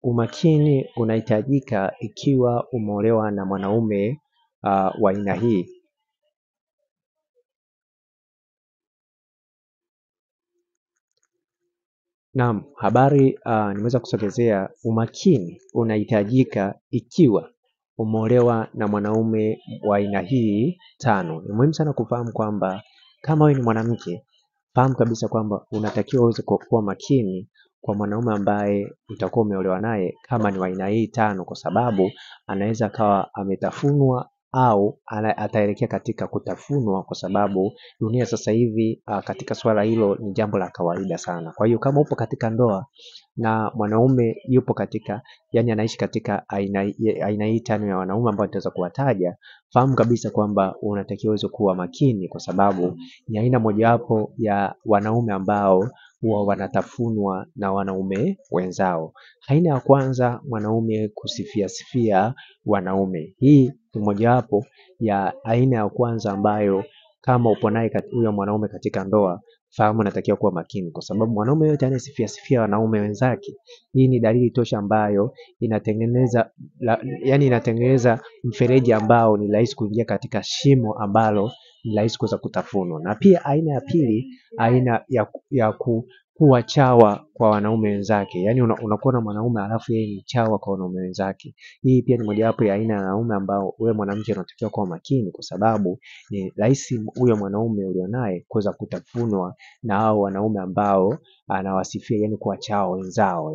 Umakini unahitajika ikiwa umeolewa na mwanaume wa aina hii. Naam, habari nimeweza kusogezea umakini unahitajika ikiwa umeolewa na mwanaume wa aina hii tano. Ni muhimu sana kufahamu kwamba kama wewe ni mwanamke, fahamu kabisa kwamba unatakiwa uweze kuwa makini kwa mwanaume ambaye utakuwa umeolewa naye kama ni wa aina hii tano, kwa sababu anaweza akawa ametafunwa au ataelekea katika kutafunwa, kwa sababu dunia sasa hivi katika swala hilo ni jambo la kawaida sana. Kwa hiyo kama upo katika ndoa na mwanaume yupo katika, yani anaishi katika aina hii tano ya wanaume ambao nitaweza kuwataja, fahamu kabisa kwamba unatakiwa uweze kuwa makini, kwa sababu ni aina mojawapo ya wanaume ambao huwa wanatafunwa na wanaume wenzao. Aina ya kwanza, mwanaume kusifia wanaume. Hii ni mojawapo ya aina ya kwanza ambayo kama upo naye huyo mwanaume katika ndoa, fahamu unatakiwa kuwa makini, kwa sababu mwanaume yote anayesifia wanaume wenzake, hii ni dalili tosha ambayo inatengeneza mfereji ambao ni rahisi kuingia katika shimo ambalo ni rahisi kuweza kutafunwa. Na pia aina ya pili, aina ya kuwa chawa kwa wanaume wenzake. Yani unakuwa na mwanaume alafu yeye ni chawa kwa wanaume wenzake. Hii pia ni mojawapo ya aina ya wanaume ambao wewe mwanamke unatakiwa kuwa makini, kwa sababu ni rahisi huyo mwanaume ulionaye kuweza kutafunwa na hao wanaume ambao anawasifia, yani kuwa chawa wenzao.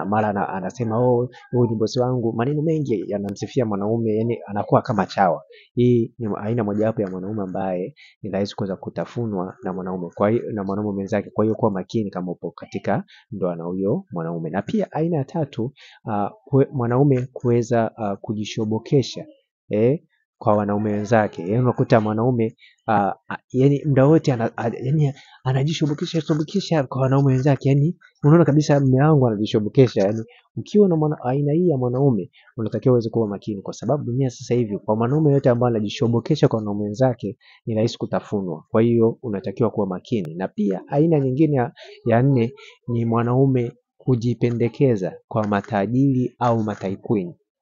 Mara anasema huyu ni bosi wangu, maneno mengi yanamsifia mwanaume, yani anakuwa kama chawa. Hii ni aina mojawapo ya mwanaume ambaye ni rahisi kuweza kutafunwa na mwanaume, kwa hiyo na mwanaume mwenzake. Kwa hiyo kuwa makini kama upo katika ndoa na huyo mwanaume. Na pia aina ya tatu, mwanaume kuweza kujishobokesha kwa wanaume wenzake. Yani unakuta mwanaume yani muda wote anajishobokesha kwa wanaume wenzake. Yani unaona kabisa mume wangu anajishobokesha. Yani ukiwa na aina hii ya mwanaume, unatakiwa uweze kuwa makini, kwa sababu dunia sasa hivi kwa mwanaume yote ambaye anajishobokesha kwa wanaume wenzake ni rahisi kutafunwa. Kwa hiyo unatakiwa kuwa makini. Na pia aina nyingine ya nne ni mwanaume kujipendekeza kwa matajiri au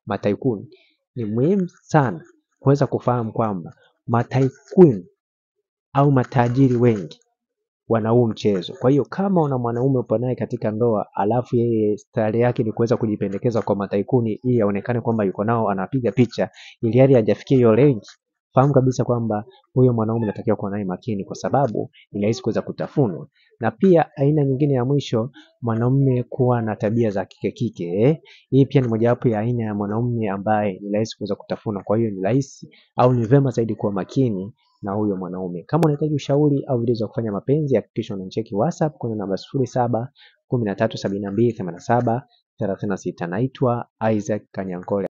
mataikuni. Ni muhimu sana kuweza kufahamu kwamba mataikuni au matajiri wengi wana huu mchezo. Kwa hiyo kama una mwanaume upo naye katika ndoa, alafu yeye style yake ni kuweza kujipendekeza kwa mataikuni ili aonekane kwamba yuko nao, anapiga picha ili hali hajafikia hiyo range, fahamu kabisa kwamba huyo mwanaume anatakiwa kuwa naye makini, kwa sababu ni rahisi kuweza kutafunwa. Na pia aina nyingine ya mwisho, mwanaume kuwa na tabia za kike. Hii pia ni mojawapo ya aina ya mwanaume ambaye ni rahisi kuweza kutafunwa. Kwa hiyo ni rahisi au ni vema zaidi kuwa makini na huyo mwanaume. Kama unahitaji ushauri au video za kufanya mapenzi, hakikisha unanicheki WhatsApp kwenye namba 0713728736. Naitwa Isaac Kanyankole.